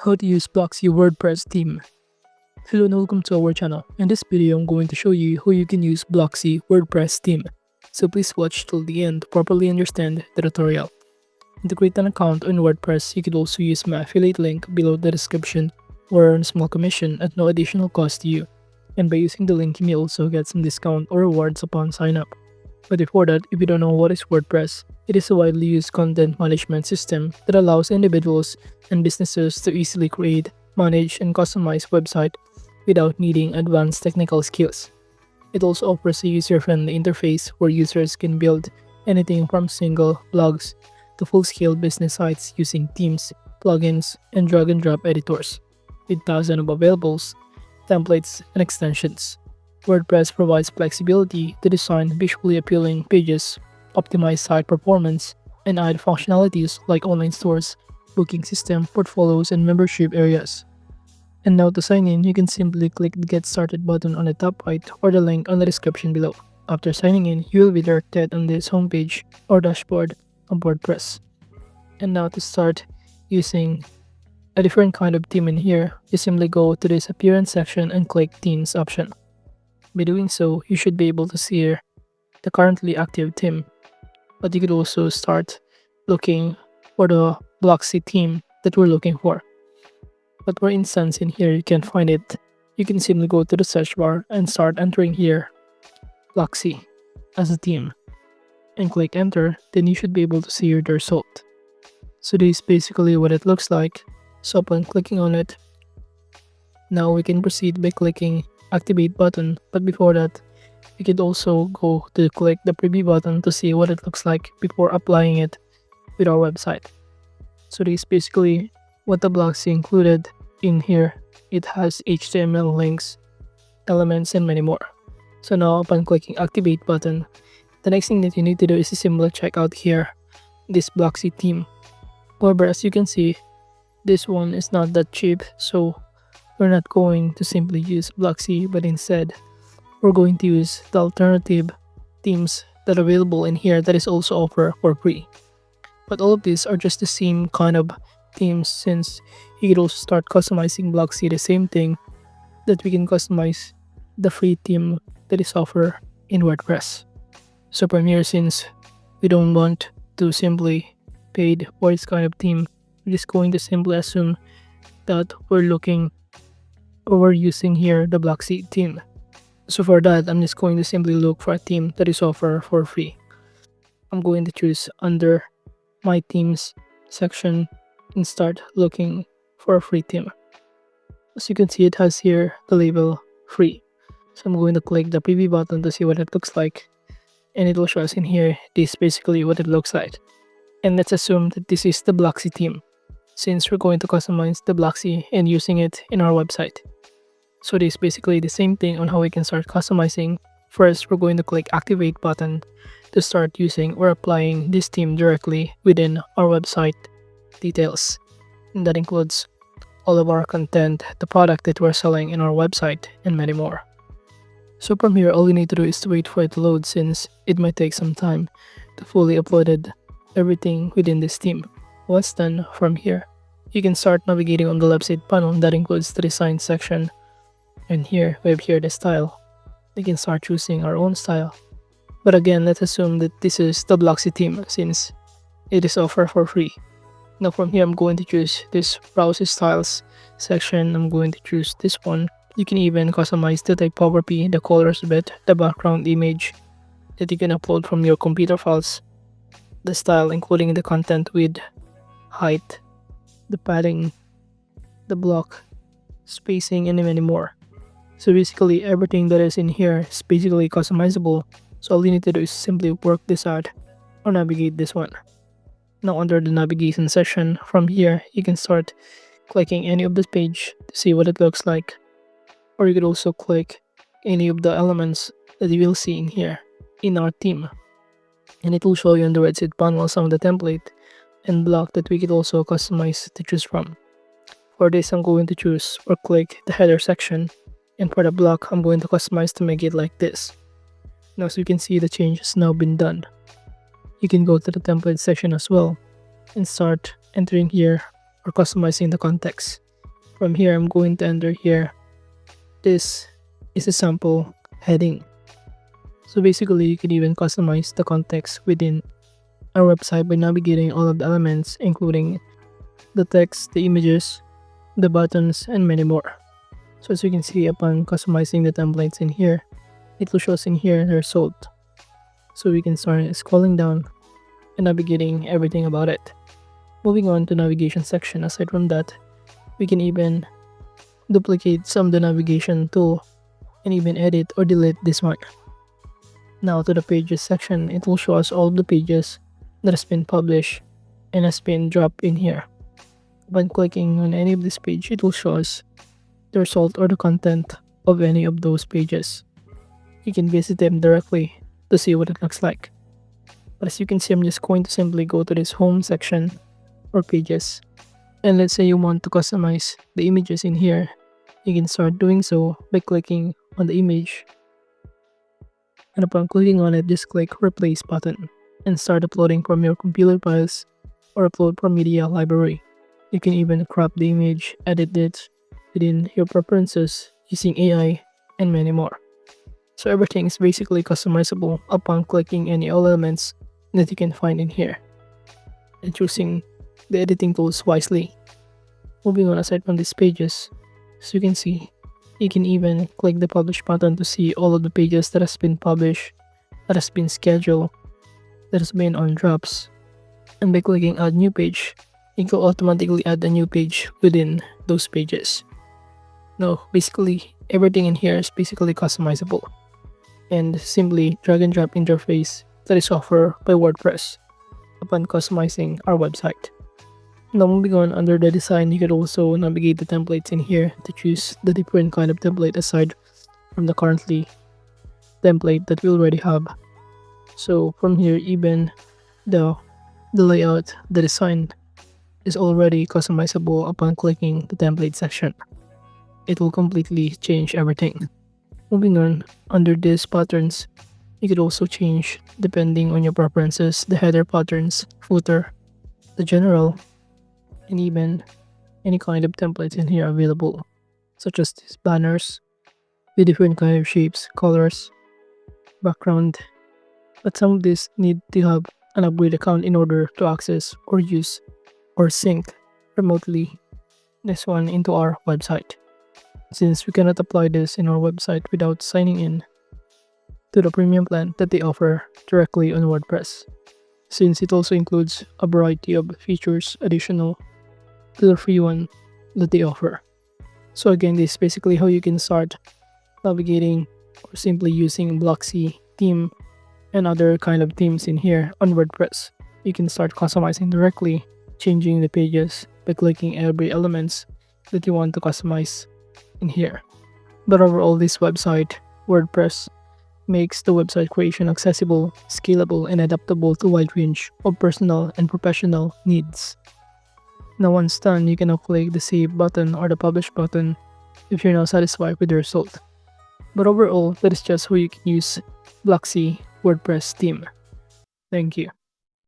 How to use Blocksy WordPress theme. Hello and welcome to our channel. In this video, I'm going to show you how you can use Blocksy WordPress theme. So please watch till the end to properly understand the tutorial. And to create an account on WordPress, you could also use my affiliate link below the description or earn a small commission at no additional cost to you. And by using the link, you may also get some discount or rewards upon sign up. But before that, if you don't know what is WordPress, it is a widely used content management system that allows individuals and businesses to easily create, manage, and customize websites without needing advanced technical skills. It also offers a user-friendly interface where users can build anything from single blogs to full-scale business sites using themes, plugins, and drag-and-drop editors, with thousands of availables, templates, and extensions. WordPress provides flexibility to design visually appealing pages, optimize site performance, and add functionalities like online stores, booking system, portfolios, and membership areas. And now to sign in, you can simply click the Get Started button on the top right or the link on the description below. After signing in, you will be directed on this homepage or dashboard of WordPress. And now to start using a different kind of theme in here, you simply go to this Appearance section and click Themes option. By doing so, you should be able to see here the currently active theme, but you could also start looking for the Blocksy theme that we're looking for. But for instance, in here you can't find it. You can simply go to the search bar and start entering here Blocksy as a theme and click enter. Then you should be able to see here the result. So this is basically what it looks like. So upon clicking on it, now we can proceed by clicking activate button, but before that you could also go to click the preview button to see what it looks like before applying it with our website. So this is basically what the Blocksy included in here. It has HTML links, elements, and many more. So now upon clicking activate button, the next thing that you need to do is to simply check out here this Blocksy theme. However, as you can see, this one is not that cheap, so we're not going to simply use Blocksy, but instead we're going to use the alternative themes that are available in here that is also offered for free. But all of these are just the same kind of themes, since you can also start customizing Blocksy the same thing that we can customize the free theme that is offered in WordPress. So from here, since we don't want to simply pay for this kind of theme, we're just going to simply assume that we're using here the Blocksy theme. So for that, I'm just going to simply look for a theme that is offered for free. I'm going to choose under my themes section and start looking for a free theme. As you can see, it has here the label free. So I'm going to click the preview button to see what it looks like, and it will show us in here this is basically what it looks like. And let's assume that this is the Blocksy theme, since we're going to customize the Blocksy and using it in our website. So this is basically the same thing on how we can start customizing. First, we're going to click activate button to start using or applying this theme directly within our website details. And that includes all of our content, the product that we're selling in our website, and many more. So from here, all you need to do is to wait for it to load, since it might take some time to fully upload everything within this theme. Once done, from here, you can start navigating on the left side panel that includes the design section. And here, we have here the style. We can start choosing our own style. But again, let's assume that this is the Blocksy theme, since it is offered for free. Now from here, I'm going to choose this browse styles section. I'm going to choose this one. You can even customize the typography, the colors of it, the background image that you can upload from your computer files, the style including the content width, height, the padding, the block, spacing, and many more. So basically everything that is in here is basically customizable. So all you need to do is simply work this out or navigate this one. Now under the navigation section, from here you can start clicking any of this page to see what it looks like. Or you could also click any of the elements that you will see in here in our theme. And it will show you on the right side panel some of the template and block that we could also customize to choose from. For this, I'm going to choose or click the header section. And for the block, I'm going to customize to make it like this. Now, as you can see, the change has now been done. You can go to the template section as well and start entering here or customizing the context. From here, I'm going to enter here. This is a sample heading. So basically, you can even customize the context within our website by navigating all of the elements, including the text, the images, the buttons, and many more. So as you can see, upon customizing the templates in here, it will show us in here the result. So we can start scrolling down and navigating everything about it. Moving on to navigation section, aside from that, we can even duplicate some of the navigation tool and even edit or delete this one. Now to the pages section, it will show us all of the pages that has been published and has been dropped in here. When clicking on any of this page, it will show us the result or the content of any of those pages. You can visit them directly to see what it looks like. But as you can see, I'm just going to simply go to this home section or pages. And let's say you want to customize the images in here. You can start doing so by clicking on the image. And upon clicking on it, just click replace button and start uploading from your computer files or upload from media library. You can even crop the image, edit it within your preferences using AI, and many more. So everything is basically customizable upon clicking any elements that you can find in here and choosing the editing tools wisely. Moving on, aside from these pages, as you can see, you can even click the publish button to see all of the pages that has been published, that has been scheduled, that has been on drops. And by clicking add new page, it will automatically add a new page within those pages. Now, basically, everything in here is basically customizable and simply drag and drop interface that is offered by WordPress upon customizing our website. Now moving on, under the design, you can also navigate the templates in here to choose the different kind of template aside from the currently template that we already have. So from here, even the layout, the design is already customizable upon clicking the template section. It will completely change everything. Moving on, under these patterns, you could also change, depending on your preferences, the header patterns, footer, the general, and even any kind of templates in here available, such as these banners with different kind of shapes, colors, background. But some of these need to have an upgrade account in order to access or use or sync remotely this one into our website, since we cannot apply this in our website without signing in to the premium plan that they offer directly on WordPress, since it also includes a variety of features additional to the free one that they offer. So again, this is basically how you can start navigating or simply using Blocksy theme and other kind of themes in here on WordPress. You can start customizing directly, changing the pages by clicking every elements that you want to customize in here. But overall, this website, WordPress, makes the website creation accessible, scalable, and adaptable to a wide range of personal and professional needs. Now once done, you can now click the save button or the publish button if you're now satisfied with the result. But overall, that is just how you can use Blocksy WordPress theme. Thank you.